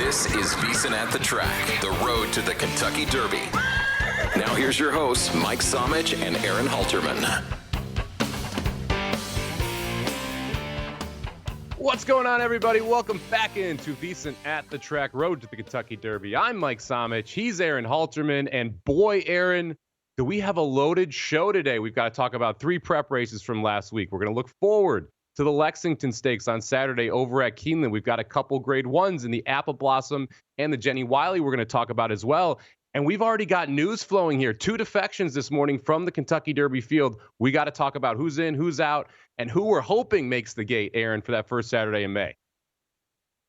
This is VSiN at the Track, the road to the Kentucky Derby. Now here's your hosts, Mike Somich and Aaron Halterman. What's going on, everybody? Welcome back into VSiN at the Track, road to the Kentucky Derby. I'm Mike Somich. He's Aaron Halterman. And boy, Aaron, do we have a loaded show today. We've got to talk about 3 prep races from last week. We're going to look forward to the Lexington Stakes on Saturday over at Keeneland. We've got a couple grade 1s in the Apple Blossom and the Jenny Wiley we're going to talk about as well. And we've already got news flowing here. 2 defections this morning from the Kentucky Derby field. We got to talk about who's in, who's out, and who we're hoping makes the gate, Aaron, for that first Saturday in May.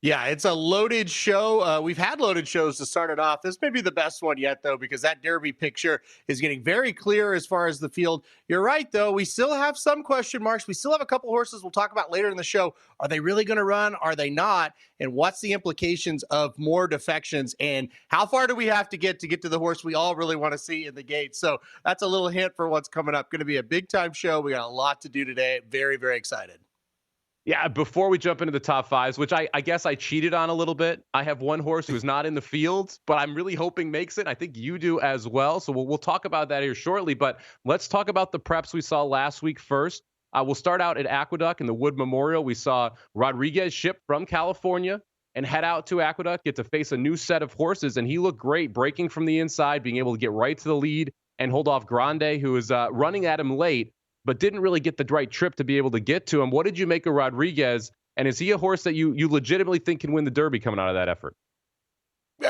Yeah, it's a loaded show. We've had loaded shows to start it off. This may be the best one yet, though, because that Derby picture is getting very clear as far as the field. You're right, though. We still have some question marks. We still have a couple horses we'll talk about later in the show. Are they really going to run? Are they not? And what's the implications of more defections? And how far do we have to get to the horse we all really want to see in the gate? So that's a little hint for what's coming up. Going to be a big-time show. We got a lot to do today. Very, very excited. Yeah, before we jump into the top 5s, which I guess I cheated on a little bit. I have one horse who's not in the field, but I'm really hoping makes it. I think you do as well. So we'll talk about that here shortly. But let's talk about the preps we saw last week first. We'll start out at Aqueduct in the Wood Memorial. We saw Rodriguez ship from California and head out to Aqueduct, get to face a new set of horses. And he looked great, breaking from the inside, being able to get right to the lead and hold off Grande, who was running at him late, but didn't really get the right trip to be able to get to him. What did you make of Rodriguez? And is he a horse that you legitimately think can win the Derby coming out of that effort?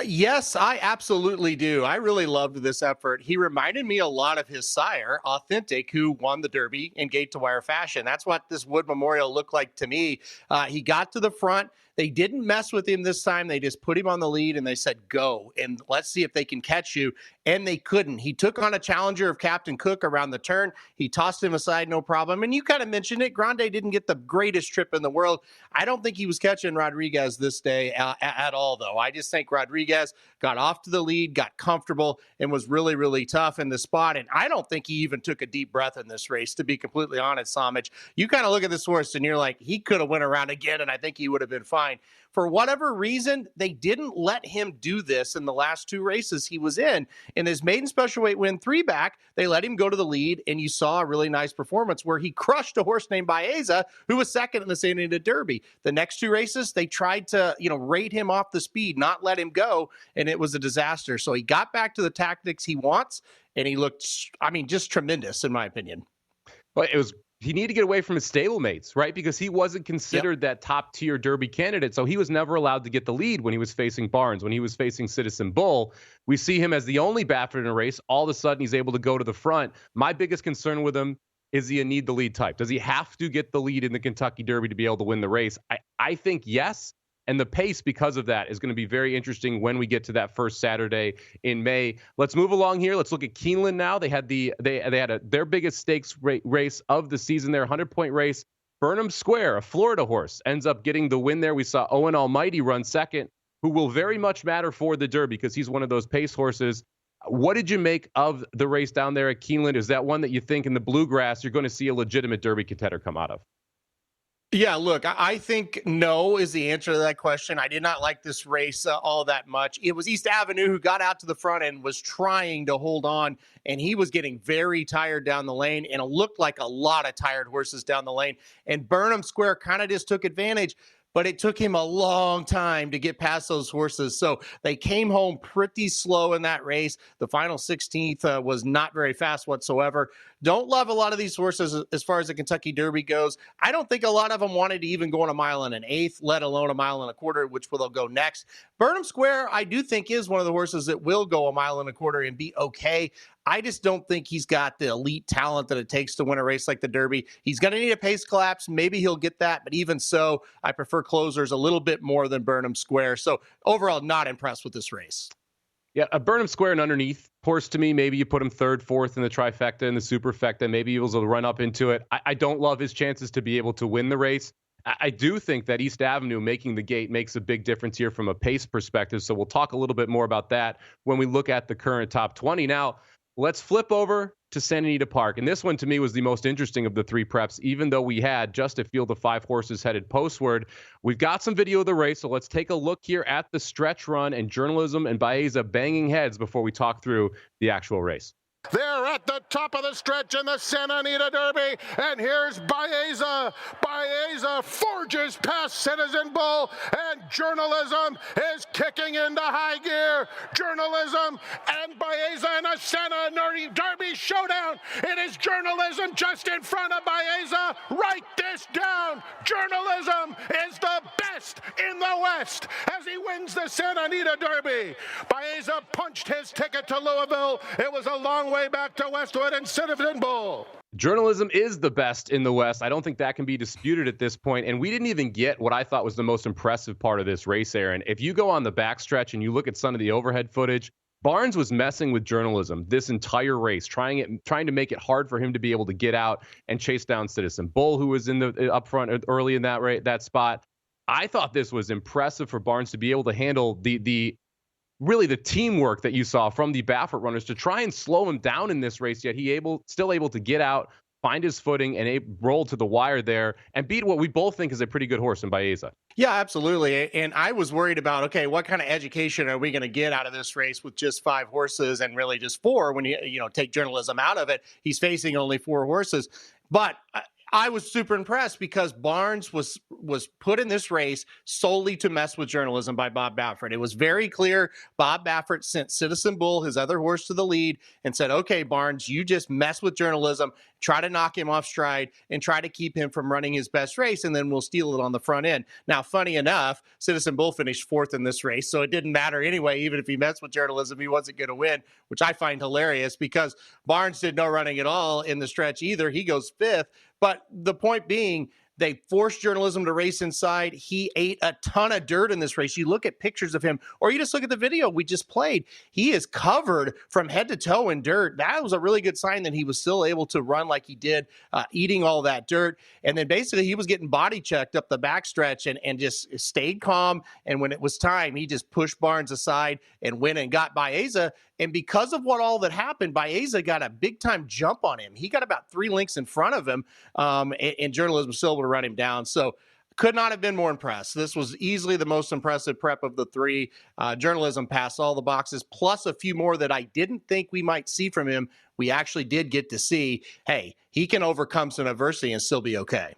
Yes, I absolutely do. I really loved this effort. He reminded me a lot of his sire, Authentic, who won the Derby in gate-to-wire fashion. That's what this Wood Memorial looked like to me. He got to the front. They didn't mess with him this time. They just put him on the lead, and they said, go, and let's see if they can catch you. And they couldn't. He took on a challenger of Captain Cook around the turn. He tossed him aside, no problem. And you kind of mentioned it. Grande didn't get the greatest trip in the world. I don't think he was catching Rodriguez this day at all, though. I just think Rodriguez got off to the lead, got comfortable, and was really, really tough in the spot. And I don't think he even took a deep breath in this race, to be completely honest, Somich. You kind of look at this horse, and you're like, he could have went around again, and I think he would have been fine. For whatever reason, they didn't let him do this in the last 2 races he was in. In his maiden special weight win 3 back, they let him go to the lead, and you saw a really nice performance where he crushed a horse named Baeza, who was second in the Santa Anita Derby. The next 2 races, they tried to, rate him off the speed, not let him go, and it was a disaster. So he got back to the tactics he wants, and he looked, just tremendous, in my opinion. Well, he needed to get away from his stablemates, right? Because he wasn't considered that top-tier Derby candidate, so he was never allowed to get the lead when he was facing Barnes, when he was facing Citizen Bull. We see him as the only Baffert in a race. All of a sudden, he's able to go to the front. My biggest concern with him is he a need-the-lead type? Does he have to get the lead in the Kentucky Derby to be able to win the race? I think yes. And the pace, because of that, is going to be very interesting when we get to that first Saturday in May. Let's move along here. Let's look at Keeneland now. They had their biggest stakes race of the season, their 100-point race. Burnham Square, a Florida horse, ends up getting the win there. We saw Owen Almighty run second, who will very much matter for the Derby because he's one of those pace horses. What did you make of the race down there at Keeneland? Is that one that you think in the Bluegrass you're going to see a legitimate Derby contender come out of? Yeah, look, I think no is the answer to that question. I did not like this race all that much. It was East Avenue who got out to the front and was trying to hold on, and he was getting very tired down the lane, and it looked like a lot of tired horses down the lane. And Burnham Square kind of just took advantage, but it took him a long time to get past those horses. So they came home pretty slow in that race. The final 16th was not very fast whatsoever. Don't love a lot of these horses as far as the Kentucky Derby goes. I don't think a lot of them wanted to even go on 1 1/8, let alone 1 1/4, which will they'll go next. Burnham Square, I do think, is one of the horses that will go 1 1/4 and be okay. I just don't think he's got the elite talent that it takes to win a race like the Derby. He's going to need a pace collapse. Maybe he'll get that, but even so, I prefer closers a little bit more than Burnham Square. So overall, not impressed with this race. Yeah, a Burnham Square and underneath horse to me. Maybe you put him 3rd, 4th in the trifecta and the superfecta. Maybe he will run up into it. I don't love his chances to be able to win the race. I do think that East Avenue making the gate makes a big difference here from a pace perspective. So we'll talk a little bit more about that when we look at the current top 20. Now, let's flip over to Santa Anita Park. And this one, to me, was the most interesting of the 3 preps, even though we had just a field of 5 horses headed postward. We've got some video of the race, so let's take a look here at the stretch run and Journalism and Baeza banging heads before we talk through the actual race. They're at the top of the stretch in the Santa Anita Derby, and here's Baeza. Baeza forges past Citizen Bull, and Journalism is kicking into high gear. Journalism and Baeza in a Santa Anita Derby showdown. It is Journalism just in front of Baeza. Write this down. Journalism is the best in the West as he wins the Santa Anita Derby. Baeza punched his ticket to Louisville. It was a long way back to Westwood and Citizen Bull. Journalism is the best in the West. I don't think that can be disputed at this point. And we didn't even get what I thought was the most impressive part of this race, Aaron. If you go on the backstretch and you look at some of the overhead footage, Barnes was messing with Journalism this entire race, trying to make it hard for him to be able to get out and chase down Citizen Bull, who was in the up front early in that spot. I thought this was impressive for Barnes to be able to handle the teamwork that you saw from the Baffert runners to try and slow him down in this race, yet still able to get out, find his footing, and roll to the wire there and beat what we both think is a pretty good horse in Baeza. Yeah, absolutely. And I was worried about, okay, what kind of education are we going to get out of this race with just 5 horses and really just 4 when you take Journalism out of it? He's facing only 4 horses. But I was super impressed because Barnes was put in this race solely to mess with Journalism by Bob Baffert. It was very clear Bob Baffert sent Citizen Bull, his other horse, to the lead and said, okay, Barnes, you just mess with Journalism, try to knock him off stride and try to keep him from running his best race, and then we'll steal it on the front end. Now, funny enough, Citizen Bull finished 4th in this race, so it didn't matter anyway. Even if he messed with Journalism, he wasn't going to win, which I find hilarious because Barnes did no running at all in the stretch either. He goes 5th. But the point being, they forced Journalism to race inside. He ate a ton of dirt in this race. You look at pictures of him, or you just look at the video we just played. He is covered from head to toe in dirt. That was a really good sign that he was still able to run like he did, eating all that dirt. And then basically he was getting body checked up the backstretch and just stayed calm. And when it was time, he just pushed Barnes aside and went and got Baeza. And because of all that happened, Baeza got a big-time jump on him. He got about 3 lengths in front of him, and Journalism was still able to run him down. So could not have been more impressed. This was easily the most impressive prep of the 3. Journalism passed all the boxes, plus a few more that I didn't think we might see from him. We actually did get to see, hey, he can overcome some adversity and still be okay.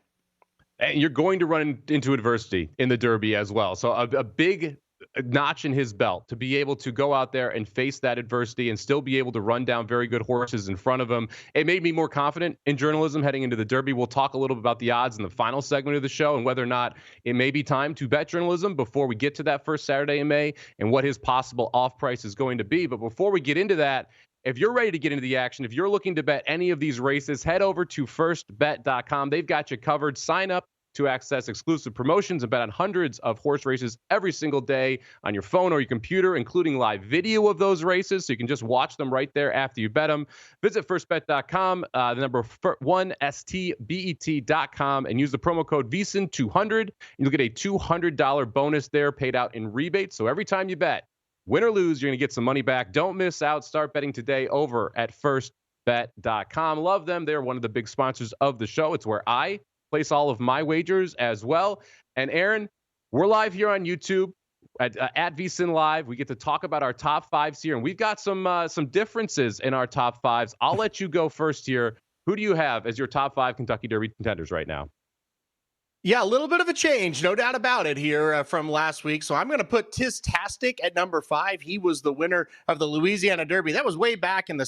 And you're going to run into adversity in the Derby as well. So a big notch in his belt to be able to go out there and face that adversity and still be able to run down very good horses in front of him. It made me more confident in Journalism heading into the Derby. We'll talk a little bit about the odds in the final segment of the show and whether or not it may be time to bet Journalism before we get to that first Saturday in May and what his possible off price is going to be. But before we get into that, if you're ready to get into the action, if you're looking to bet any of these races, head over to firstbet.com. They've got you covered. Sign up to access exclusive promotions and bet on hundreds of horse races every single day on your phone or your computer, including live video of those races, so you can just watch them right there after you bet them. Visit firstbet.com, the number 1stbet.com, and use the promo code VSiN200. You'll get a $200 bonus there paid out in rebate. So every time you bet, win or lose, you're going to get some money back. Don't miss out. Start betting today over at firstbet.com. Love them. They're one of the big sponsors of the show. It's where I place all of my wagers as well. And Aaron, we're live here on YouTube at VSiN Live. We get to talk about our top 5s here, and we've got some differences in our top 5s. I'll let you go first here. Who do you have as your top 5 Kentucky Derby contenders right now? Yeah, a little bit of a change, no doubt about it here from last week. So I'm going to put Tistastic at number 5. He was the winner of the Louisiana Derby. That was way back in the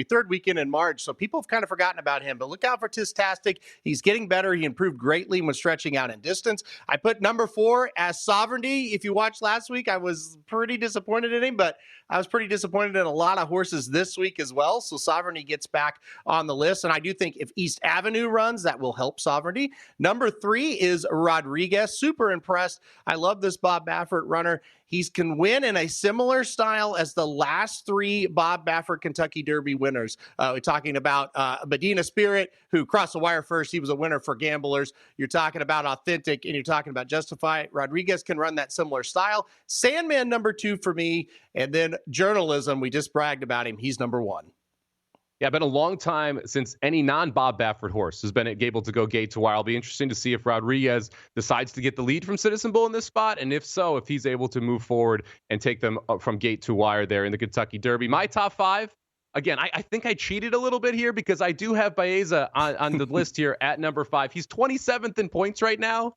third weekend in March. So people have kind of forgotten about him. But look out for Tistastic. He's getting better. He improved greatly when stretching out in distance. I put number 4 as Sovereignty. If you watched last week, I was pretty disappointed in him, but I was pretty disappointed in a lot of horses this week as well. So Sovereignty gets back on the list. And I do think if East Avenue runs, that will help Sovereignty. Number Number 3 is Rodriguez. Super impressed. I love this Bob Baffert runner. He can win in a similar style as the last 3 Bob Baffert Kentucky Derby winners. We're talking about Medina Spirit, who crossed the wire first. He was a winner for gamblers. You're talking about Authentic, and you're talking about Justify. Rodriguez can run that similar style. Sandman, number 2 for me. And then Journalism, we just bragged about him. He's number 1. Yeah, been a long time since any non-Bob Baffert horse has been able to go gate to wire. It'll be interesting to see if Rodriguez decides to get the lead from Citizen Bull in this spot, and if so, if he's able to move forward and take them from gate to wire there in the Kentucky Derby. My top 5, again, I think I cheated a little bit here because I do have Baeza on the list here at number 5. He's 27th in points right now,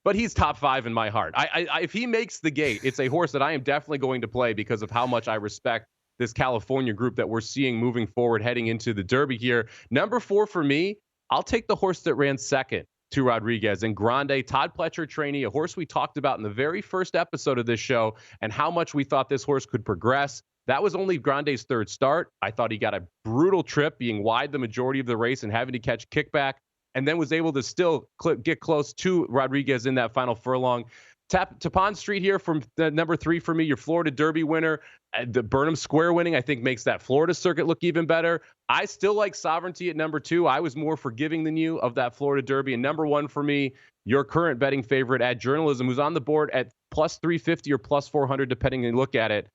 but he's top 5 in my heart. If he makes the gate, it's a horse that I am definitely going to play because of how much I respect this California group that we're seeing moving forward heading into the Derby here. Number 4 for me, I'll take the horse that ran second to Rodriguez and Grande, Todd Pletcher trainee, a horse we talked about in the very first episode of this show and how much we thought this horse could progress. That was only Grande's 3rd start. I thought he got a brutal trip, being wide the majority of the race and having to catch kickback, and then was able to still get close to Rodriguez in that final furlong. Tappan Street here from the number 3 for me, your Florida Derby winner. The Burnham Square winning, I think, makes that Florida circuit look even better. I still like Sovereignty at number 2. I was more forgiving than you of that Florida Derby. And number 1 for me, your current betting favorite at Journalism, who's on the board at plus 350 or plus 400, depending on you look at it.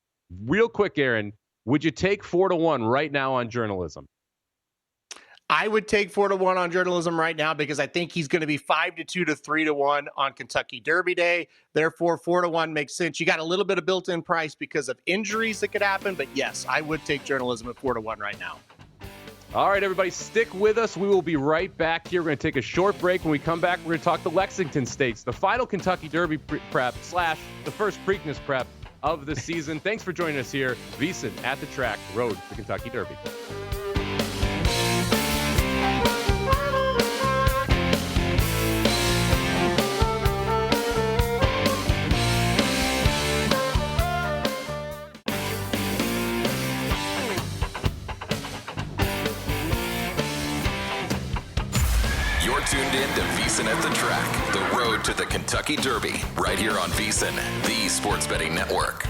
Real quick, Aaron, would you take 4-1 right now on Journalism? I would take 4-1 on Journalism right now because I think he's going to be 5-2 to 3-1 on Kentucky Derby Day. Therefore, 4-1 makes sense. You got a little bit of built-in price because of injuries that could happen, but yes, I would take Journalism at 4-1 right now. All right, everybody, stick with us. We will be right back here. We're going to take a short break. When we come back, we're going to talk the Lexington Stakes, the final Kentucky Derby prep / the first Preakness prep of the season. Thanks for joining us here. VSiN at the track, road to Kentucky Derby. Tuned in to VSiN at the Track, the road to the Kentucky Derby, right here on VSiN, the Sports Betting Network.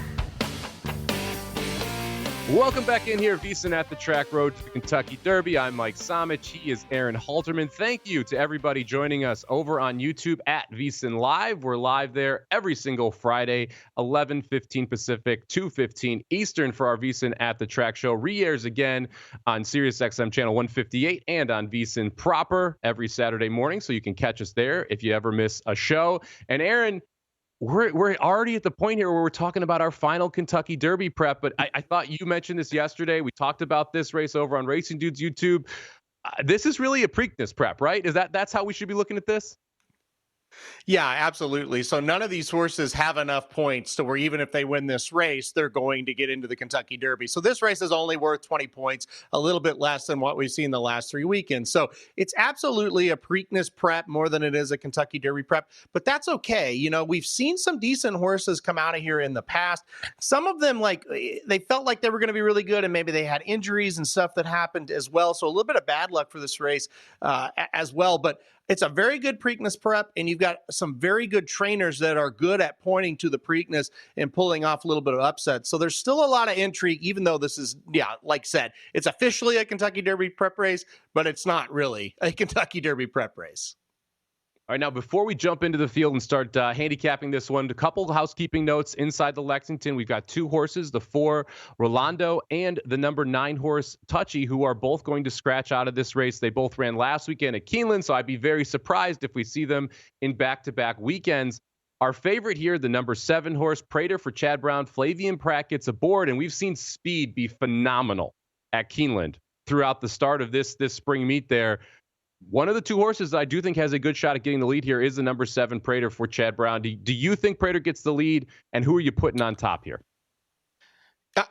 Welcome back in here, VSiN at the Track, road to the Kentucky Derby. I'm Mike Somich. He is Aaron Halterman. Thank you to everybody joining us over on YouTube at VSiN Live. We're live there every single Friday, 11:15 Pacific, 2:15 Eastern for our VSiN at the Track show. Re-airs again on SiriusXM channel 158 and on VSiN proper every Saturday morning, so you can catch us there if you ever miss a show. And Aaron, we're already at the point here where we're talking about our final Kentucky Derby prep, but I thought you mentioned this yesterday. We talked about this race over on Racing Dudes YouTube. This is really a Preakness prep, right? That's how we should be looking at this? Yeah, absolutely. So none of these horses have enough points to where even if they win this race, they're going to get into the Kentucky Derby. So this race is only worth 20 points, a little bit less than what we've seen the last 3 weekends. So it's absolutely a Preakness prep more than it is a Kentucky Derby prep, but that's okay. You know, we've seen some decent horses come out of here in the past. Some of them, like, they felt like they were going to be really good and maybe they had injuries and stuff that happened as well. So a little bit of bad luck for this race as well. But it's a very good Preakness prep, and you've got some very good trainers that are good at pointing to the Preakness and pulling off a little bit of upset. So there's still a lot of intrigue, even though this is, like I said, it's officially a Kentucky Derby prep race, but it's not really a Kentucky Derby prep race. All right, now before we jump into the field and start handicapping this one, a couple of housekeeping notes inside the Lexington. We've got 2 horses, the 4 Rolando and the number 9 horse Touchy, who are both going to scratch out of this race. They both ran last weekend at Keeneland, so I'd be very surprised if we see them in back-to-back weekends. Our favorite here, the number 7 horse Prater for Chad Brown. Flavian Pratt gets aboard, and we've seen speed be phenomenal at Keeneland throughout the start of this spring meet there. One of the 2 horses that I do think has a good shot at getting the lead here is the number 7 Prater for Chad Brown. Do you think Prater gets the lead, and who are you putting on top here?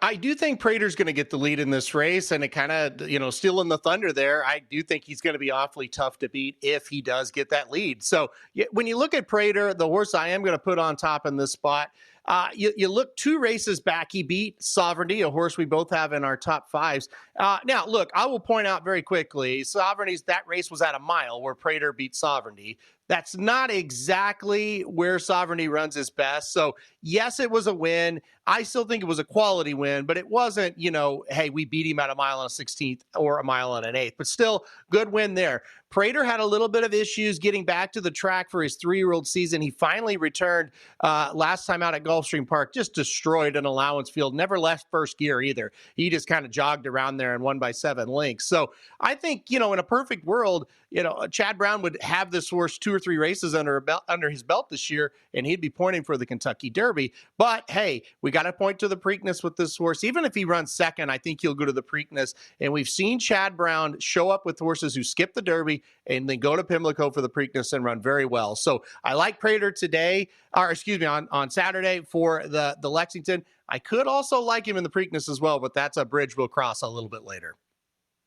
I do think Prater's going to get the lead in this race, and it kind of, stealing the thunder there. I do think he's going to be awfully tough to beat if he does get that lead. So when you look at Prater, the horse I am going to put on top in this spot, you look 2 races back, he beat Sovereignty, a horse we both have in our top 5s. Now, look, I will point out very quickly, that race was at a mile where Prater beat Sovereignty. That's not exactly where Sovereignty runs his best. So, yes, it was a win. I still think it was a quality win, but it wasn't, hey, we beat him at a mile and a 16th or a mile and an eighth, but still good win there. Prater had a little bit of issues getting back to the track for his 3-year-old season. He finally returned last time out at Gulfstream Park, just destroyed an allowance field, never left first gear either. He just kind of jogged around there and won by 7 lengths. So I think, in a perfect world, Chad Brown would have this horse 2 or 3 races under his belt this year, and he'd be pointing for the Kentucky Derby. But hey, we got to point to the Preakness with this horse. Even if he runs second, I think he'll go to the Preakness. And we've seen Chad Brown show up with horses who skip the Derby and then go to Pimlico for the Preakness and run very well. So I like Prater today, on Saturday for the Lexington. I could also like him in the Preakness as well, but that's a bridge we'll cross a little bit later.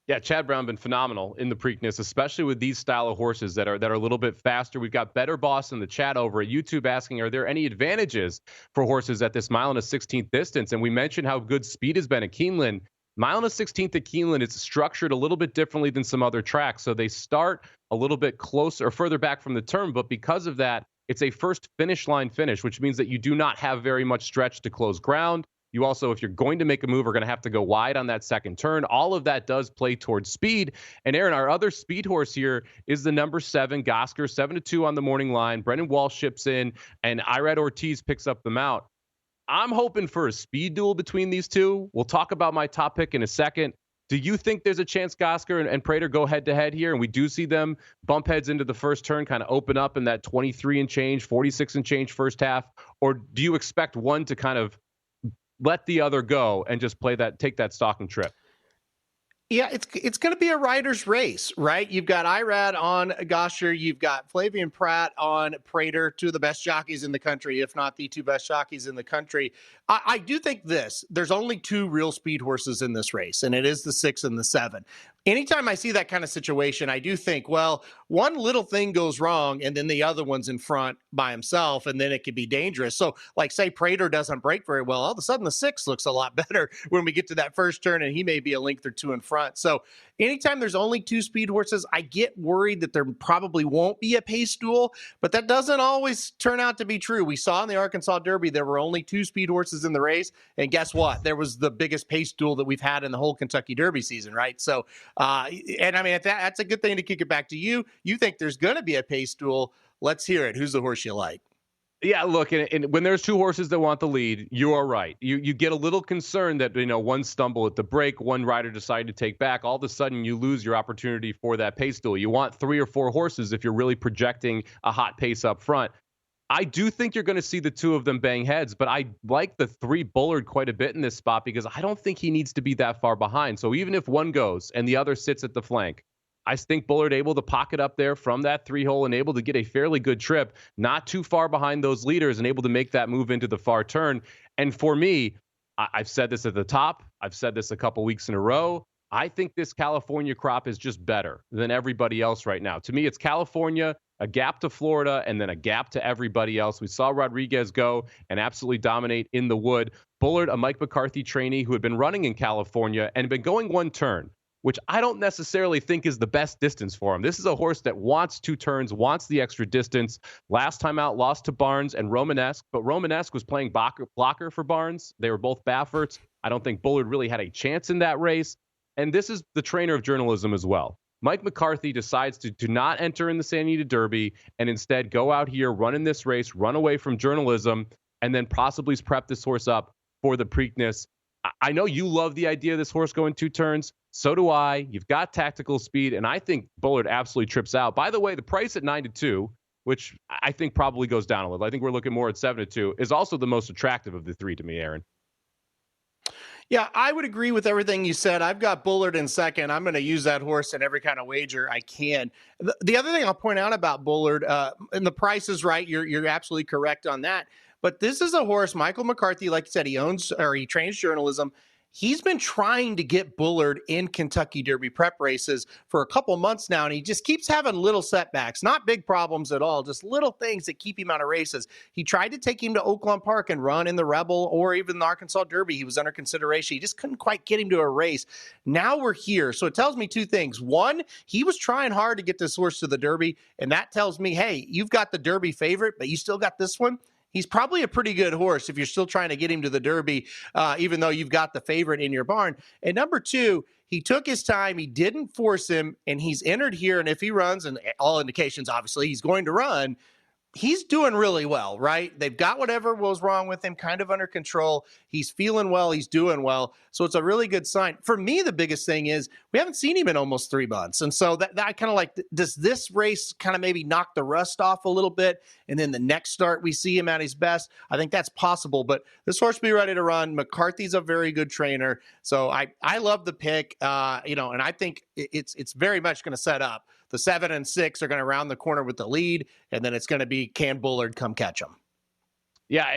Yeah, Chad Brown been phenomenal in the Preakness, especially with these style of horses that are a little bit faster. We've got Better Boss in the chat over at YouTube asking, are there any advantages for horses at this mile and a 16th distance? And we mentioned how good speed has been at Keeneland. Mile and a 16th at Keeneland, it's structured a little bit differently than some other tracks. So they start a little bit closer or further back from the turn, but because of that, it's a first finish line finish, which means that you do not have very much stretch to close ground. You also, if you're going to make a move, are going to have to go wide on that second turn. All of that does play towards speed. And Aaron, our other speed horse here is the number 7, Gosker, 7-2 on the morning line. Brendan Walsh ships in, and Irad Ortiz picks up the mount. I'm hoping for a speed duel between these two. We'll talk about my top pick in a second. Do you think there's a chance Gosker and Prater go head-to-head here, and we do see them bump heads into the first turn, kind of open up in that 23 and change, 46 and change first half? Or do you expect one to kind of let the other go and just take that stalking trip? Yeah, it's going to be a rider's race, right? You've got Irad on Gosher. You've got Flavian Pratt on Prater, 2 of the best jockeys in the country, if not the 2 best jockeys in the country. I do think there's only 2 real speed horses in this race, and it is the 6 and the 7. Anytime I see that kind of situation, I do think, well, one little thing goes wrong and then the other one's in front by himself, and then it could be dangerous. So like say Prater doesn't break very well, all of a sudden the 6 looks a lot better when we get to that first turn, and he may be a length or 2 in front. So anytime there's only 2 speed horses, I get worried that there probably won't be a pace duel, but that doesn't always turn out to be true. We saw in the Arkansas Derby, there were only 2 speed horses in the race, and guess what? There was the biggest pace duel that we've had in the whole Kentucky Derby season, right? So, and I mean, that's a good thing to kick it back to you. You think there's going to be a pace duel. Let's hear it. Who's the horse you like? Yeah, look, and when there's 2 horses that want the lead, you are right. You get a little concerned that, one stumble at the break, one rider decided to take back. All of a sudden, you lose your opportunity for that pace duel. You want 3 or 4 horses if you're really projecting a hot pace up front. I do think you're going to see the 2 of them bang heads, but I like the 3 Bullard quite a bit in this spot because I don't think he needs to be that far behind. So even if one goes and the other sits at the flank, I think Bullard able to pocket up there from that 3-hole and able to get a fairly good trip, not too far behind those leaders and able to make that move into the far turn. And for me, I've said this at the top. I've said this a couple weeks in a row. I think this California crop is just better than everybody else right now. To me, it's California, a gap to Florida, and then a gap to everybody else. We saw Rodriguez go and absolutely dominate in the Wood. Bullard, a Mike McCarthy trainee who had been running in California and had been going 1 turn, which I don't necessarily think is the best distance for him. This is a horse that wants 2 turns, wants the extra distance. Last time out, lost to Barnes and Romanesque, but Romanesque was playing blocker for Barnes. They were both Bafferts. I don't think Bullard really had a chance in that race. And this is the trainer of journalism as well. Mike McCarthy decides to not enter in the Santa Anita Derby and instead go out here, run in this race, run away from journalism, and then possibly prep this horse up for the Preakness. I know you love the idea of this horse going 2 turns. So do I. You've got tactical speed, and I think Bullard absolutely trips out. By the way, the price at 9-2, which I think probably goes down a little. I think we're looking more at 7-2, is also the most attractive of the 3 to me, Aaron. Yeah, I would agree with everything you said. I've got Bullard in second. I'm going to use that horse in every kind of wager I can. The other thing I'll point out about Bullard, and the price is right. You're absolutely correct on that. But this is a horse, Michael McCarthy, like you said, he trains journalism. he's been trying to get Bullard in Kentucky Derby prep races for a couple months now, and he just keeps having little setbacks, not big problems at all, just little things that keep him out of races. He tried to take him to Oaklawn Park and run in the Rebel or even the Arkansas Derby. He was under consideration. He just couldn't quite get him to a race. Now we're here. So it tells me two things. One, he was trying hard to get this horse to the Derby, and that tells me, hey, you've got the Derby favorite, but you still got this one. He's probably a pretty good horse if you're still trying to get him to the Derby, even though you've got the favorite in your barn. And number two, he took his time. He didn't force him, and he's entered here. And if he runs, and all indications, obviously, he's going to run, he's doing really well, right? They've got whatever was wrong with him kind of under control. He's feeling well. He's doing well. So it's a really good sign. For me, the biggest thing is we haven't seen him in almost 3 months. And so that I kind of like, does this race kind of maybe knock the rust off a little bit? And then the next start, we see him at his best. I think that's possible, but this horse will be ready to run. McCarthy's a very good trainer. So I love the pick, and I think it's very much going to set up. The 7 and 6 are going to round the corner with the lead, and then it's going to be, can Bullard come catch him? Yeah,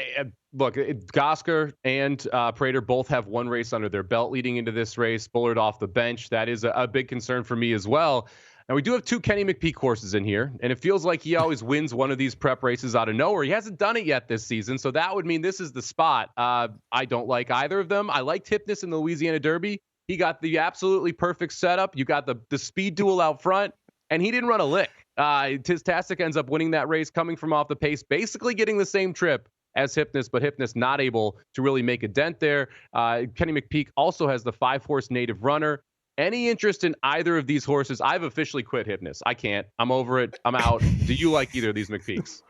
look, Gosker and Prater both have one race under their belt leading into this race. Bullard off the bench. That is a big concern for me as well. And we do have 2 Kenny McPeek horses in here, and it feels like he always wins one of these prep races out of nowhere. He hasn't done it yet this season, so that would mean this is the spot. I don't like either of them. I liked Hypnus in the Louisiana Derby. He got the absolutely perfect setup. You got the speed duel out front. And he didn't run a lick. Tistastic ends up winning that race, coming from off the pace, basically getting the same trip as Hypnus, but Hypnus not able to really make a dent there. Kenny McPeek also has the 5-horse native runner. Any interest in either of these horses? I've officially quit Hypnus. I can't. I'm over it. I'm out. Do you like either of these McPeeks?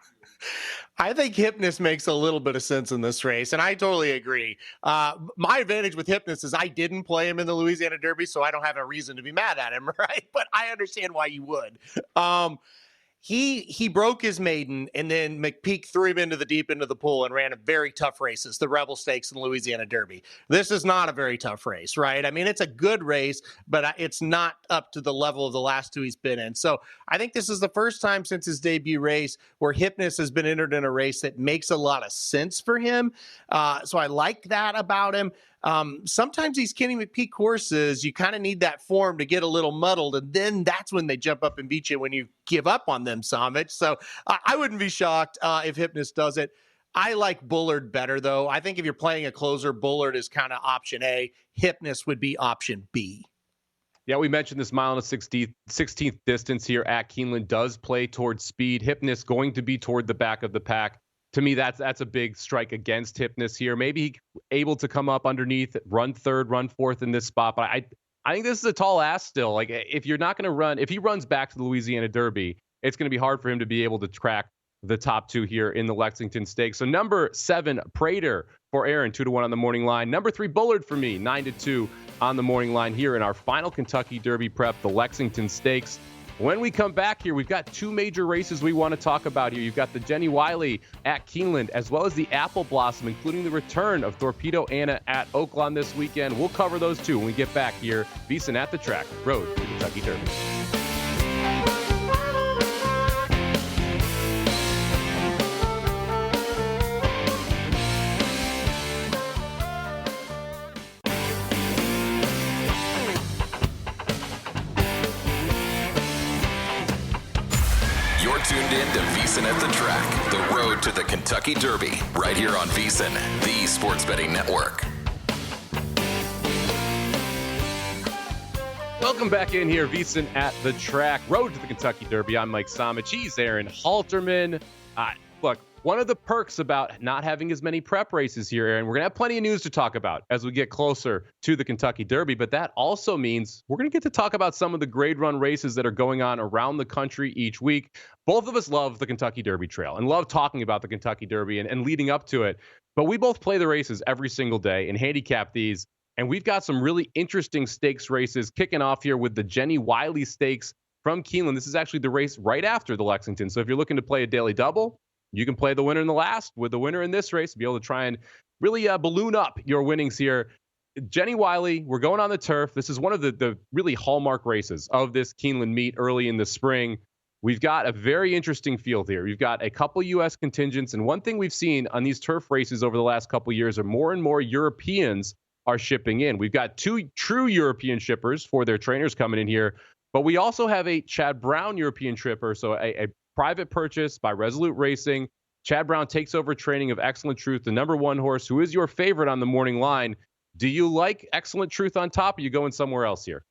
I think Hypnus makes a little bit of sense in this race, and I totally agree. My advantage with Hypnus is I didn't play him in the Louisiana Derby, so I don't have a reason to be mad at him, right? But I understand why you would. He broke his maiden, and then McPeek threw him into the deep end of the pool and ran a very tough races, the Rebel Stakes and the Louisiana Derby. This is not a very tough race, right? I mean, it's a good race, but it's not up to the level of the last 2 he's been in. So I think this is the first time since his debut race where Hypnus has been entered in a race that makes a lot of sense for him. So I like that about him. Sometimes these Kenny McPeek horses, you kind of need that form to get a little muddled, and then that's when they jump up and beat you when you give up on them, Samich. So I wouldn't be shocked if Hypnus does it. I like Bullard better, though. I think if you're playing a closer, Bullard is kind of option A. Hypnus would be option B. Yeah, we mentioned this mile and a 16th distance here at Keeneland does play towards speed. Hypnus going to be toward the back of the pack. To me, that's a big strike against Hypnus here. Maybe he able to come up underneath, run third, run fourth in this spot. But I think this is a tall ask still. Like, if you're not going to run, if he runs back to the Louisiana Derby, it's going to be hard for him to be able to track the top 2 here in the Lexington Stakes. So number 7, Prater for Aaron, 2-1 on the morning line. Number 3, Bullard for me, 9-2 on the morning line here in our final Kentucky Derby prep, the Lexington Stakes. When we come back here, we've got 2 major races we want to talk about here. You've got the Jenny Wiley at Keeneland, as well as the Apple Blossom, including the return of Torpedo Anna at Oaklawn this weekend. We'll cover those 2 when we get back here. VSiN at the track, road to the Kentucky Derby. Tuned in to VSiN at the Track, the road to the Kentucky Derby, right here on VSiN, the Sports Betting Network. Welcome back in here, VSiN at the Track, road to the Kentucky Derby. I'm Mike Samich. He's Aaron Halterman. Look, one of the perks about not having as many prep races here, Aaron, we're going to have plenty of news to talk about as we get closer to the Kentucky Derby, but that also means we're going to get to talk about some of the grade run races that are going on around the country each week. Both of us love the Kentucky Derby Trail and love talking about the Kentucky Derby and leading up to it, but we both play the races every single day and handicap these, and we've got some really interesting stakes races kicking off here with the Jenny Wiley Stakes from Keeneland. This is actually the race right after the Lexington, so if you're looking to play a daily double, you can play the winner in the last with the winner in this race, be able to try and really balloon up your winnings here. Jenny Wiley, we're going on the turf. This is one of the really hallmark races of this Keeneland meet early in the spring. We've got a very interesting field here. We've got a couple U.S. contingents, and one thing we've seen on these turf races over the last couple years are more and more Europeans are shipping in. We've got 2 true European shippers for their trainers coming in here, but we also have a Chad Brown European shipper, so a private purchase by Resolute Racing. Chad Brown takes over training of Excellent Truth, the number 1 horse, who is your favorite on the morning line. Do you like Excellent Truth on top, or are you going somewhere else here?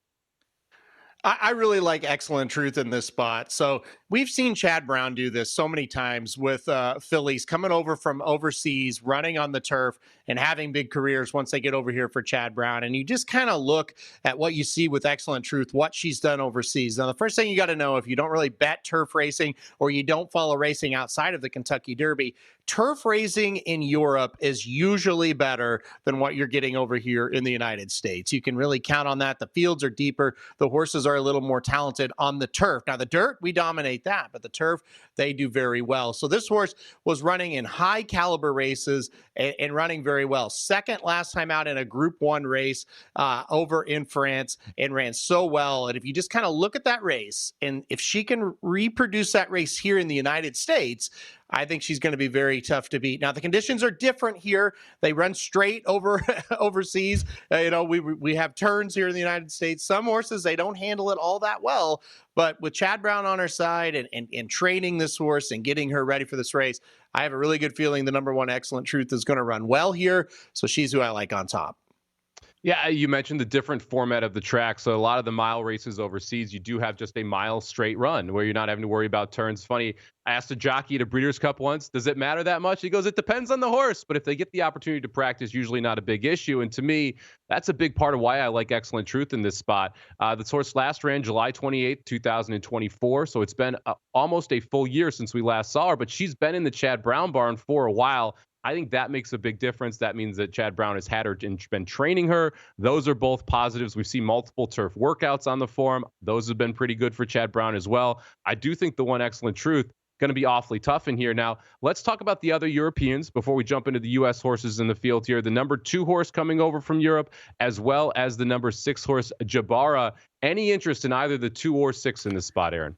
I really like Excellent Truth in this spot. So we've seen Chad Brown do this so many times with fillies coming over from overseas, running on the turf, and having big careers once they get over here for Chad Brown. And you just kind of look at what you see with Excellent Truth, what she's done overseas. Now, the first thing you got to know, if you don't really bet turf racing or you don't follow racing outside of the Kentucky Derby, turf racing in Europe is usually better than what you're getting over here in the United States. You can really count on that. The fields are deeper. The horses are a little more talented on the turf. Now, the dirt, we dominate that, but the turf, they do very well. So this horse was running in high caliber races and running very well. Second last time out in a Group 1 race over in France, and ran so well. And if you just kind of look at that race, and if she can reproduce that race here in the United States, I think she's going to be very tough to beat. Now, the conditions are different here. They run straight over overseas. We have turns here in the United States. Some horses, they don't handle it all that well. But with Chad Brown on her side and training this horse and getting her ready for this race, I have a really good feeling the number 1 Excellent Truth is going to run well here. So she's who I like on top. Yeah, you mentioned the different format of the track. So a lot of the mile races overseas, you do have just a mile straight run where you're not having to worry about turns. Funny, I asked a jockey at a Breeders' Cup once, does it matter that much? He goes, it depends on the horse. But if they get the opportunity to practice, usually not a big issue. And to me, that's a big part of why I like Excellent Truth in this spot. This horse last ran July 28th, 2024. So it's been almost a full year since we last saw her. But she's been in the Chad Brown barn for a while. I think that makes a big difference. That means that Chad Brown has had her and been training her. Those are both positives. We've seen multiple turf workouts on the form. Those have been pretty good for Chad Brown as well. I do think the 1 Excellent Truth going to be awfully tough in here. Now, let's talk about the other Europeans before we jump into the U.S. horses in the field here. The number 2 horse coming over from Europe, as well as the number 6 horse, Jabara. Any interest in either the 2 or 6 in this spot, Aaron?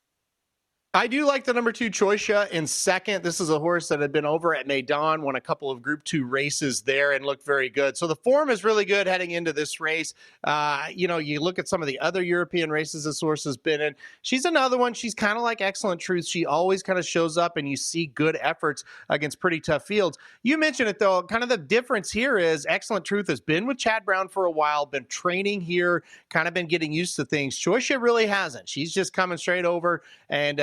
I do like the number 2 Choisha in second. This is a horse that had been over at Meydan, won a couple of Group 2 races there and looked very good. So the form is really good heading into this race. You look at some of the other European races this horse has been in. She's another one. She's kind of like Excellent Truth. She always kind of shows up and you see good efforts against pretty tough fields. You mentioned it though, kind of the difference here is Excellent Truth has been with Chad Brown for a while, been training here, kind of been getting used to things. Choisha really hasn't. She's just coming straight over and,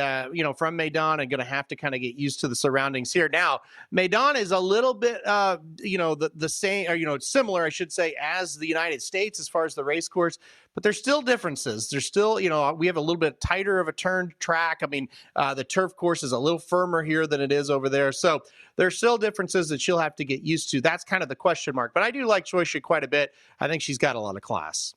from Meydan and going to have to kind of get used to the surroundings here. Now, Meydan is a little bit, the same, or, similar, I should say, as the United States as far as the race course, but there's still differences. There's still, we have a little bit tighter of a turn track. I mean, the turf course is a little firmer here than it is over there. So there's still differences that she'll have to get used to. That's kind of the question mark. But I do like Choisha quite a bit. I think she's got a lot of class.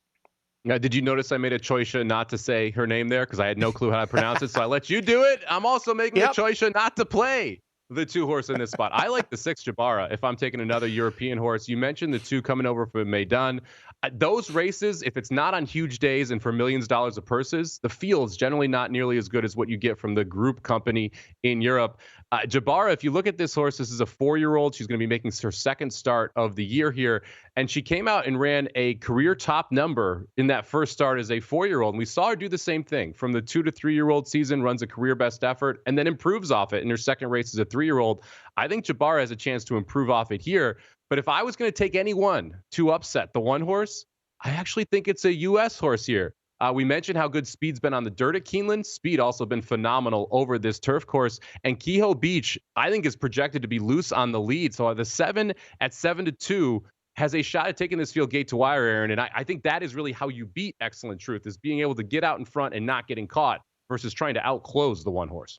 Now, did you notice I made a choice not to say her name there because I had no clue how to pronounce it? So I let you do it. I'm also making a choice not to play the 2 horse in this spot. I like the 6 Jabara if I'm taking another European horse. You mentioned the 2 coming over from Meydan. Those races, if it's not on huge days and for millions of dollars of purses, the field's generally not nearly as good as what you get from the group company in Europe. Jabara, if you look at this horse, this is a 4-year-old. She's going to be making her second start of the year here. And she came out and ran a career top number in that first start as a 4-year-old. And we saw her do the same thing from the 2 to 3-year-old season, runs a career best effort, and then improves off it in her second race as a 3-year-old. I think Jabara has a chance to improve off it here. But if I was going to take anyone to upset the 1 horse, I actually think it's a U.S. horse here. We mentioned how good Speed's been on the dirt at Keeneland. Speed also been phenomenal over this turf course. And Kehoe Beach, I think, is projected to be loose on the lead. So the 7 at 7-2 has a shot at taking this field gate to wire, Aaron. And I think that is really how you beat Excellent Truth, is being able to get out in front and not getting caught versus trying to outclose the 1 horse.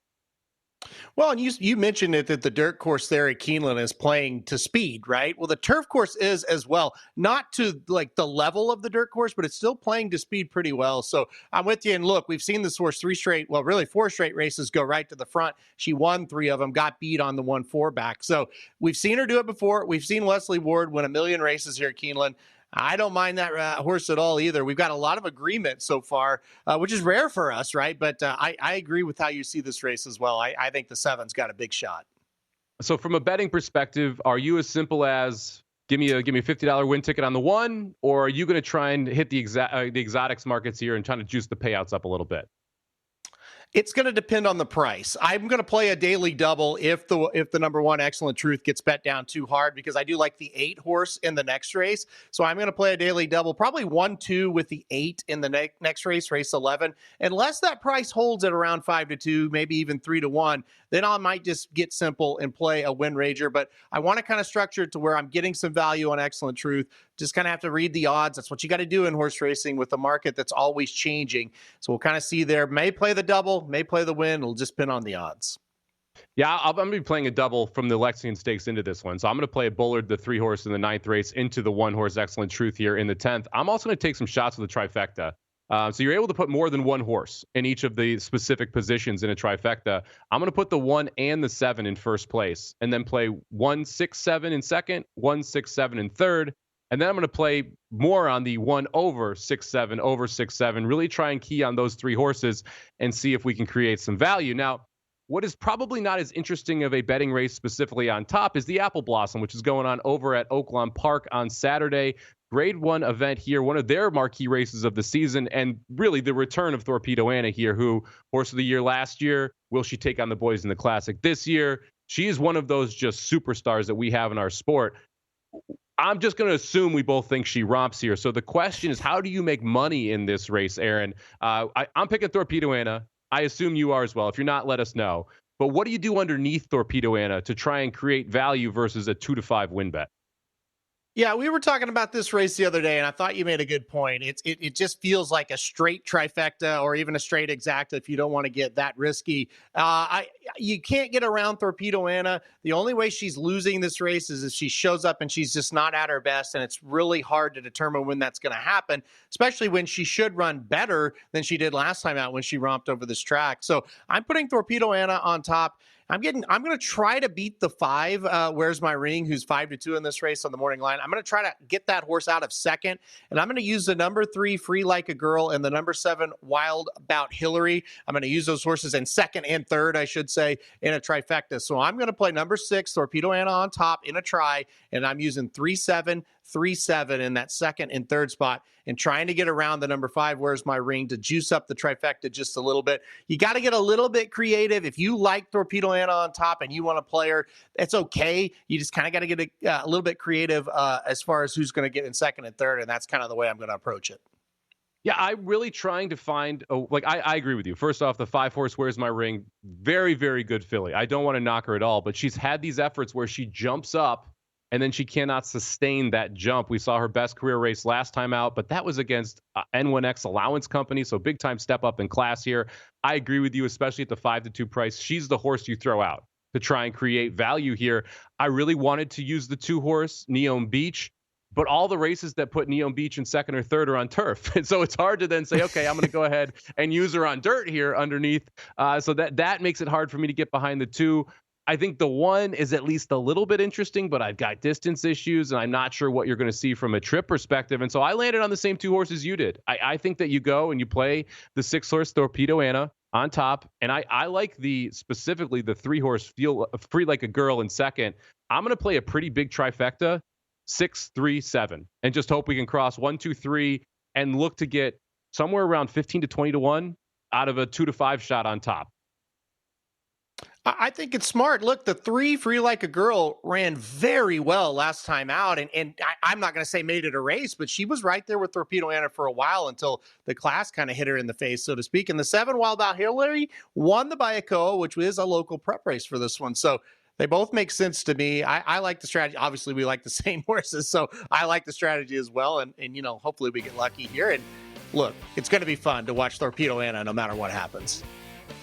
Well, and you mentioned it that the dirt course there at Keeneland is playing to speed, right? Well, the turf course is as well, not to like the level of the dirt course, but it's still playing to speed pretty well. So I'm with you. And look, we've seen this horse 4 straight races go right to the front. She won 3 of them, got beat on the 1-4 back. So we've seen her do it before. We've seen Leslie Ward win 1 million races here at Keeneland. I don't mind that horse at all either. We've got a lot of agreement so far, which is rare for us, right? But I agree with how you see this race as well. I think the 7's got a big shot. So from a betting perspective, are you as simple as give me a $50 win ticket on the one, or are you going to try and hit the exotics markets here and trying to juice the payouts up a little bit? It's going to depend on the price. I'm going to play a daily double if the number one Excellent Truth gets bet down too hard, because I do like the 8 horse in the next race. So I'm going to play a daily double, probably 1-2 with the 8 in the next race, race 11. Unless that price holds at around 5-2, maybe even 3-1, then I might just get simple and play a win rager. But I want to kind of structure it to where I'm getting some value on Excellent Truth. Just kind of have to read the odds. That's what you got to do in horse racing with a market that's always changing. So we'll kind of see there. May play the double, may play the win. It'll just depend on the odds. Yeah, I'm going to be playing a double from the Lexington Stakes into this one. So I'm going to play a Bullard, the 3 horse in the 9th race, into the 1 horse Excellent Truth here in the 10th. I'm also going to take some shots with the trifecta. So you're able to put more than 1 horse in each of the specific positions in a trifecta. I'm going to put the 1 and the 7 in first place, and then play 1, 6, 7 in second, 1, 6, 7 in third. And then I'm going to play more on the 1 over 6, 7, over 6, 7, really try and key on those 3 horses and see if we can create some value. Now, what is probably not as interesting of a betting race specifically on top is the Apple Blossom, which is going on over at Oaklawn Park on Saturday. Grade 1 event here, one of their marquee races of the season, and really the return of Torpedo Anna here, who horse of the year last year. Will she take on the boys in the Classic this year? She is one of those just superstars that we have in our sport. I'm just going to assume we both think she romps here. So the question is, how do you make money in this race, Aaron? I'm picking Torpedo Anna. I assume you are as well. If you're not, let us know. But what do you do underneath Torpedo Anna to try and create value versus a 2-5 win bet? Yeah, we were talking about this race the other day, and I thought you made a good point. It just feels like a straight trifecta or even a straight exacta if you don't want to get that risky. You can't get around Torpedo Anna. The only way she's losing this race is if she shows up and she's just not at her best, and it's really hard to determine when that's going to happen, especially when she should run better than she did last time out when she romped over this track. So I'm putting Torpedo Anna on top. I'm going to try to beat the 5, Where's My Ring, who's 5-2 in this race on the morning line. I'm going to try to get that horse out of second, and I'm going to use the number 3, Free Like a Girl, and the number 7, Wild About Hillary. I'm going to use those horses in second and third, I should say, in a trifecta. So I'm going to play number 6, Torpedo Anna on top in a try, and I'm using 3-7, 3-7 in that second and third spot, and trying to get around the number 5, Where's My Ring, to juice up the trifecta just a little bit. You got to get a little bit creative. If you like Torpedo Anna on top and you want to play her, it's okay. You just kind of got to get a little bit creative as far as who's going to get in second and third, and that's kind of the way I'm going to approach it. Yeah, I'm really trying to find, I agree with you. First off, the 5 horse Where's My Ring, very, very good filly. I don't want to knock her at all, but she's had these efforts where she jumps up and then she cannot sustain that jump. We saw her best career race last time out, but that was against N1X Allowance Company, so big time step up in class here. I agree with you, especially at the 5-2 price. She's the horse you throw out to try and create value here. I really wanted to use the 2 horse Neon Beach, but all the races that put Neon Beach in second or third are on turf. And so it's hard to then say, okay, I'm going to go ahead and use her on dirt here underneath. So that makes it hard for me to get behind the 2. I think the 1 is at least a little bit interesting, but I've got distance issues, and I'm not sure what you're going to see from a trip perspective. And so I landed on the same 2 horses you did. I think that you go and you play the 6 horse Torpedo Anna on top, and I like specifically the 3 horse Free Like a Girl in second. I'm going to play a pretty big trifecta, 6, 3, 7, and just hope we can cross 1, 2, 3 and look to get somewhere around 15 to 20 to 1 out of a 2-5 shot on top. I think it's smart. Look, the 3 Free Like a Girl ran very well last time out, and I'm not going to say made it a race, but she was right there with Torpedo Anna for a while until the class kind of hit her in the face, so to speak. And the 7 Wild Out Hillary won the Bayakoa, which is a local prep race for this one. So they both make sense to me. I like the strategy. Obviously, we like the same horses, so I like the strategy as well. And hopefully we get lucky here. And look, it's going to be fun to watch Torpedo Anna no matter what happens.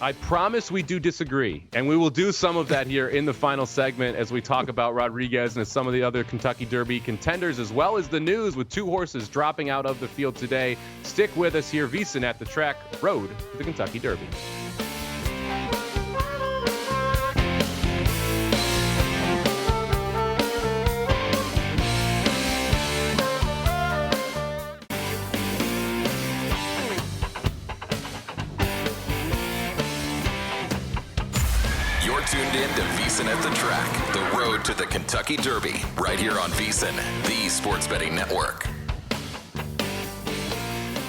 I promise we do disagree, and we will do some of that here in the final segment as we talk about Rodriguez and some of the other Kentucky Derby contenders, as well as the news with 2 horses dropping out of the field today. Stick with us here, VSiN at the track, road to the Kentucky Derby. Tuned in into VSiN at the Track, the road to the Kentucky Derby, right here on VSiN, the sports betting network.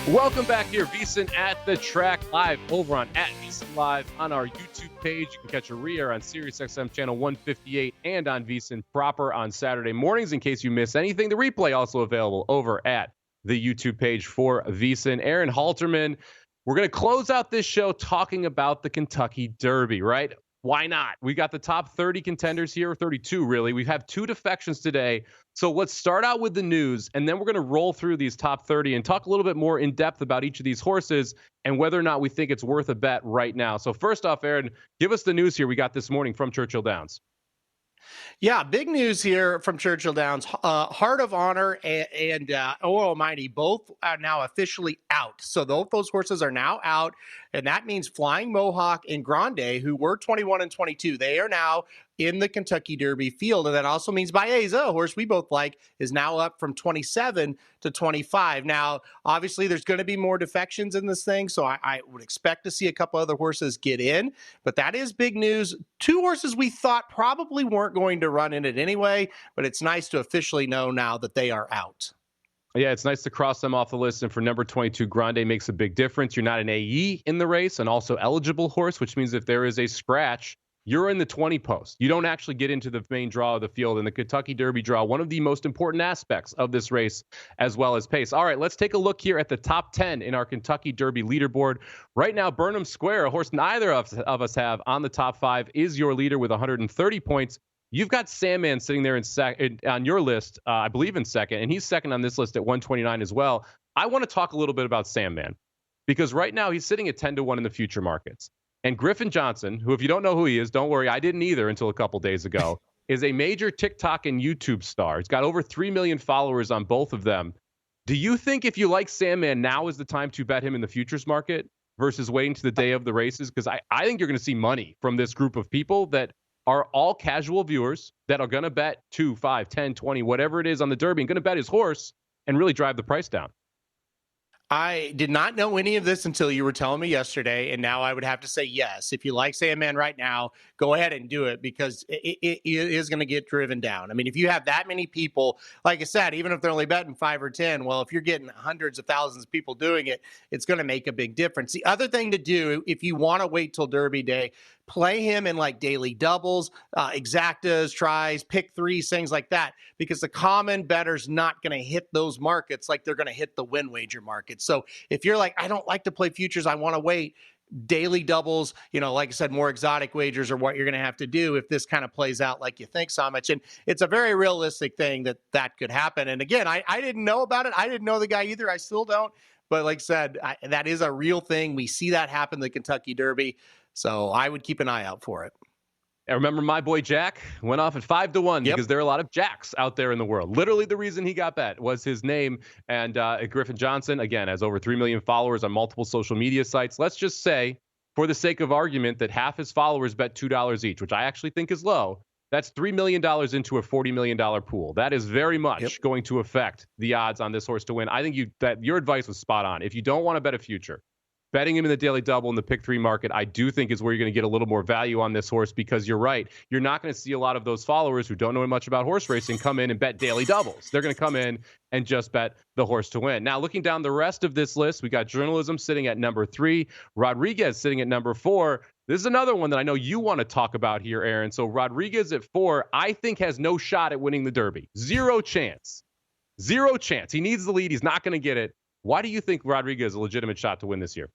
Welcome back here, VSiN at the Track, live over on @VSiN Live on our YouTube page. You can catch a re-air on SiriusXM channel 158 and on VSiN proper on Saturday mornings in case you miss anything. The replay also available over at the YouTube page for VSiN. Aaron Halterman, we're going to close out this show talking about the Kentucky Derby, right? Why not? We got the top 30 contenders here, 32 really. We have 2 defections today. So let's start out with the news, and then we're going to roll through these top 30 and talk a little bit more in depth about each of these horses and whether or not we think it's worth a bet right now. So first off, Aaron, give us the news here we got this morning from Churchill Downs. Yeah, big news here from Churchill Downs. Heart of Honor and Almighty both are now officially out. So those horses are now out, and that means Flying Mohawk and Grande, who were 21 and 22, they are now in the Kentucky Derby field. And that also means Baeza, a horse we both like, is now up from 27 to 25. Now, obviously, there's going to be more defections in this thing, so I would expect to see a couple other horses get in. But that is big news. 2 horses we thought probably weren't going to run in it anyway, but it's nice to officially know now that they are out. Yeah, it's nice to cross them off the list. And for number 22, Grande makes a big difference. You're not an AE in the race and also eligible horse, which means if there is a scratch, you're in the 20 post. You don't actually get into the main draw of the field. And the Kentucky Derby draw, one of the most important aspects of this race, as well as pace. All right, let's take a look here at the top 10 in our Kentucky Derby leaderboard. Right now, Burnham Square, a horse neither of us have on the top 5, is your leader with 130 points. You've got Sandman sitting there on your list, I believe in second, and he's second on this list at 129 as well. I want to talk a little bit about Sandman because right now he's sitting at 10-1 in the future markets. And Griffin Johnson, who if you don't know who he is, don't worry, I didn't either until a couple days ago, is a major TikTok and YouTube star. He's got over 3 million followers on both of them. Do you think if you like Sandman, now is the time to bet him in the futures market versus waiting to the day of the races? Because I think you're going to see money from this group of people that are all casual viewers that are going to bet 2, 5, 10, 20, whatever it is on the Derby and going to bet his horse and really drive the price down. I did not know any of this until you were telling me yesterday, and now I would have to say yes. If you like Sandman right now, go ahead and do it because it is going to get driven down. I mean, if you have that many people, like I said, even if they're only betting 5 or 10, well, if you're getting hundreds of thousands of people doing it, it's going to make a big difference. The other thing to do, if you want to wait till Derby Day, play him in like daily doubles, exactas, tries, pick threes, things like that, because the common better's not going to hit those markets like they're going to hit the win wager market. So if you're like, I don't like to play futures, I want to wait, daily doubles, like I said, more exotic wagers are what you're going to have to do if this kind of plays out like you think, Samich. And it's a very realistic thing that could happen. And again, I didn't know about it. I didn't know the guy either. I still don't. But like I said, that is a real thing. We see that happen in the Kentucky Derby. So I would keep an eye out for it. I remember my boy Jack went off at 5-1 Yep. because there are a lot of Jacks out there in the world. Literally the reason he got bet was his name. And Griffin Johnson, again, has over 3 million followers on multiple social media sites. Let's just say, for the sake of argument, that half his followers bet $2 each, which I actually think is low. That's $3 million into a $40 million pool. That is very much going to affect the odds on this horse to win. I think that your advice was spot on. If you don't want to bet a future, betting him in the daily double in the pick 3 market, I do think is where you're going to get a little more value on this horse because you're right. You're not going to see a lot of those followers who don't know much about horse racing come in and bet daily doubles. They're going to come in and just bet the horse to win. Now, looking down the rest of this list, we got Journalism sitting at number 3, Rodriguez sitting at number 4. This is another one that I know you want to talk about here, Aaron. So Rodriguez at 4, I think has no shot at winning the Derby. Zero chance. Zero chance. He needs the lead. He's not going to get it. Why do you think Rodriguez is a legitimate shot to win this year?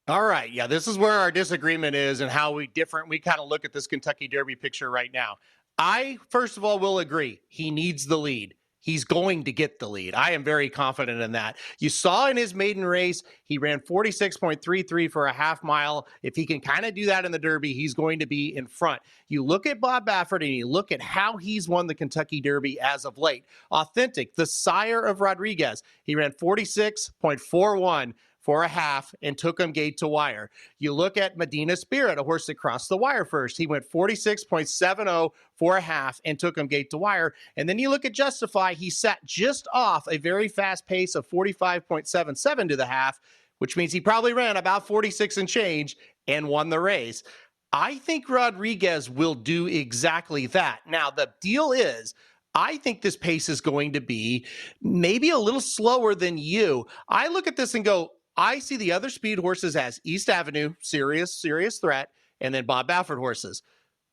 All right. Yeah, this is where our disagreement is and how we kind of look at this Kentucky Derby picture right now. I, first of all, will agree. He needs the lead. He's going to get the lead. I am very confident in that. You saw in his maiden race, he ran 46.33 for a half mile. If he can kind of do that in the Derby, he's going to be in front. You look at Bob Baffert and you look at how he's won the Kentucky Derby as of late. Authentic, the sire of Rodriguez, he ran 46.41 for a half and took him gate to wire. You look at Medina Spirit, a horse that crossed the wire first. He went 46.70 for a half and took him gate to wire. And then you look at Justify, he sat just off a very fast pace of 45.77 to the half, which means he probably ran about 46 and change and won the race. I think Rodriguez will do exactly that. Now, the deal is, I think this pace is going to be maybe a little slower than you. I look at this and go, I see the other speed horses as East Avenue, serious threat, and then Bob Baffert horses.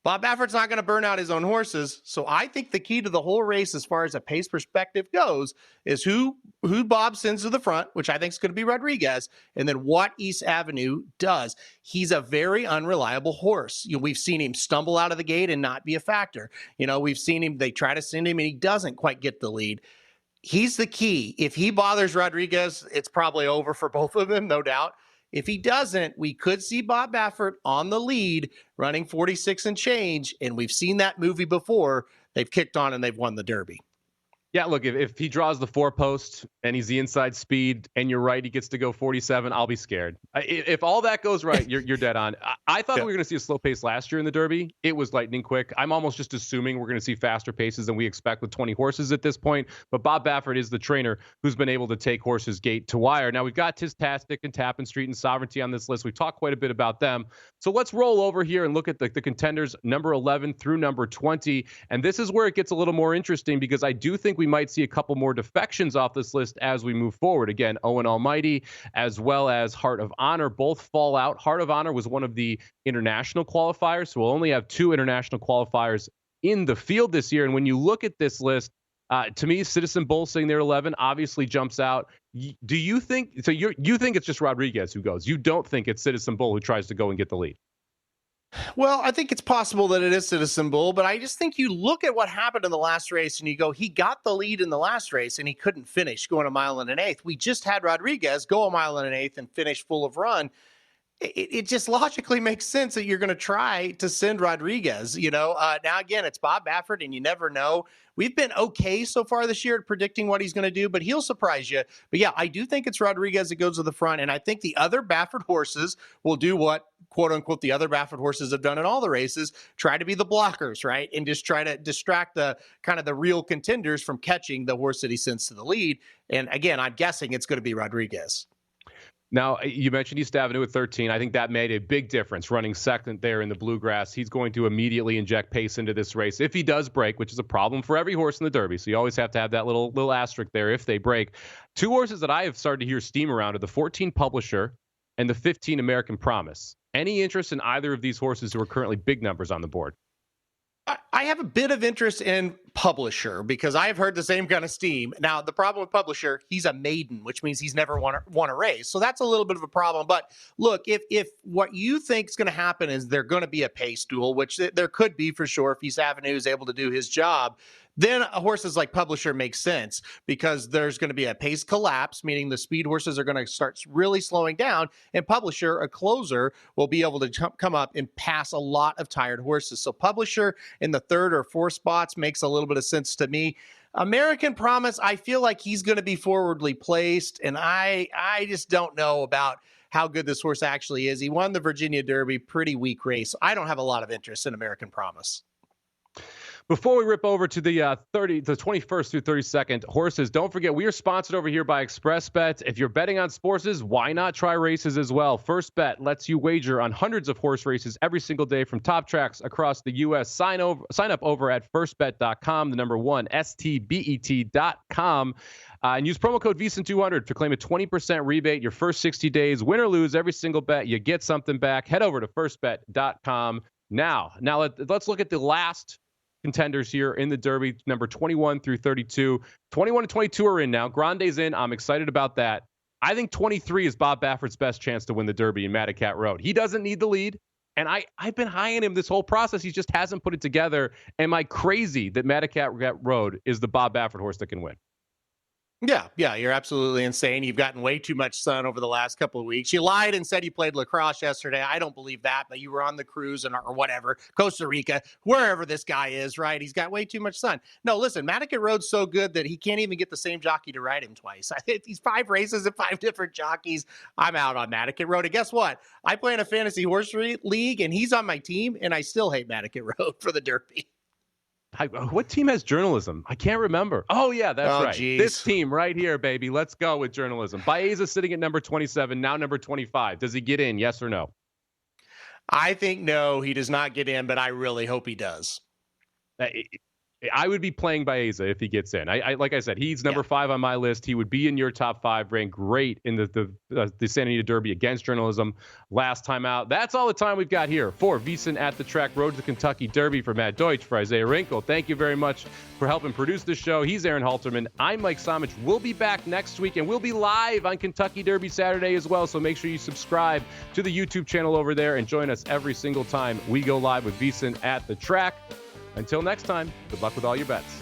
Bob Baffert's not going to burn out his own horses. So I think the key to the whole race, as far as a pace perspective goes, is who Bob sends to the front, which I think is going to be Rodriguez, and then what East Avenue does. He's a very unreliable horse. We've seen him stumble out of the gate and not be a factor. We've seen him, they try to send him and he doesn't quite get the lead. He's the key. If he bothers Rodriguez, it's probably over for both of them, no doubt. If he doesn't, we could see Bob Baffert on the lead running 46 and change, and we've seen that movie before. They've kicked on and they've won the Derby. Yeah, look, if he draws the 4-post and he's the inside speed and you're right, he gets to go 47, I'll be scared. If all that goes right, you're dead on. I thought we were going to see a slow pace last year in the Derby. It was lightning quick. I'm almost just assuming we're going to see faster paces than we expect with 20 horses at this point. But Bob Baffert is the trainer who's been able to take horses gate to wire. Now, we've got Tistastic and Tappan Street and Sovereignty on this list. We've talked quite a bit about them. So let's roll over here and look at the contenders, number 11 through number 20. And this is where it gets a little more interesting because I do think we might see a couple more defections off this list as we move forward. Again, Owen Almighty, as well as Heart of Honor, both fall out. Heart of Honor was one of the international qualifiers, so we'll only have 2 international qualifiers in the field this year. And when you look at this list, to me, Citizen Bull sitting there 11 obviously jumps out. Do you think so? You think it's just Rodriguez who goes? You don't think it's Citizen Bull who tries to go and get the lead? Well, I think it's possible that it is Citizen Bull, but I just think you look at what happened in the last race and you go, he got the lead in the last race and he couldn't finish going a mile and an eighth. We just had Rodriguez go a mile and an eighth and finish full of run. It just logically makes sense that you're going to try to send Rodriguez. Now, again, it's Bob Baffert and you never know. We've been okay so far this year at predicting what he's going to do, but he'll surprise you. But yeah, I do think it's Rodriguez that goes to the front. And I think the other Baffert horses will do what, quote unquote, the other Baffert horses have done in all the races, try to be the blockers, right? And just try to distract the kind of the real contenders from catching the horse that he sends to the lead. And again, I'm guessing it's going to be Rodriguez. Now, you mentioned East Avenue at 13. I think that made a big difference running second there in the Bluegrass. He's going to immediately inject pace into this race. If he does break, which is a problem for every horse in the Derby, so you always have to have that little asterisk there if they break. 2 horses that I have started to hear steam around are the 14 Publisher and the 15 American Promise. Any interest in either of these horses who are currently big numbers on the board? I have a bit of interest in Publisher because I have heard the same kind of steam. Now, the problem with Publisher, he's a maiden, which means he's never won a race. So that's a little bit of a problem. But look, if what you think is going to happen is they're going to be a pace duel, which there could be for sure if East Avenue is able to do his job, then horses like Publisher make sense because there's going to be a pace collapse, meaning the speed horses are going to start really slowing down, and Publisher, a closer, will be able to come up and pass a lot of tired horses. So Publisher in the 3rd or 4th spots makes a little bit of sense to me. American Promise, I feel like he's going to be forwardly placed, and I just don't know about how good this horse actually is. He won the Virginia Derby, pretty weak race. I don't have a lot of interest in American Promise. Before we rip over to the 21st through 32nd horses, don't forget we are sponsored over here by Express Bets. If you're betting on sports, why not try races as well? First Bet lets you wager on hundreds of horse races every single day from top tracks across the U.S. Sign up over at firstbet.com, the number 1, STBET.com, and use promo code VSiN200 to claim a 20% rebate your first 60 days. Win or lose, every single bet, you get something back. Head over to firstbet.com now. Now let's look at the last contenders here in the Derby, number 21 through 32. 21 and 22 are in now. Grande's in. I'm excited about that. I think 23 is Bob Baffert's best chance to win the Derby in Madcat Road. He doesn't need the lead, and I've been high on him this whole process. He just hasn't put it together. Am I crazy that Madcat Road is the Bob Baffert horse that can win? Yeah, you're absolutely insane. You've gotten way too much sun over the last couple of weeks. You lied and said you played lacrosse yesterday. I don't believe that, but you were on the cruise or whatever, Costa Rica, wherever this guy is, right? He's got way too much sun. No, listen, Madcat Road's so good that he can't even get the same jockey to ride him twice. These 5 races and 5 different jockeys. I'm out on Madcat Road. And guess what? I play in a fantasy horse league, and he's on my team, and I still hate Madcat Road for the Derby. What team has journalism? I can't remember. Oh, yeah, that's right. Geez. This team right here, baby. Let's go with journalism. Baeza sitting at number 27, now number 25. Does he get in, yes or no? I think no, he does not get in, but I really hope he does. I would be playing Baeza if he gets in. I like I said, he's number 5 on my list. He would be in your top 5, ranked great in the Santa Anita Derby against journalism last time out. That's all the time we've got here for VSiN at the Track Road to the Kentucky Derby. For Matt Deutsch, for Isaiah Wrinkle, thank you very much for helping produce the show. He's Aaron Halterman. I'm Mike Somich. We'll be back next week, and we'll be live on Kentucky Derby Saturday as well. So make sure you subscribe to the YouTube channel over there and join us every single time we go live with VSiN at the Track. Until next time, good luck with all your bets.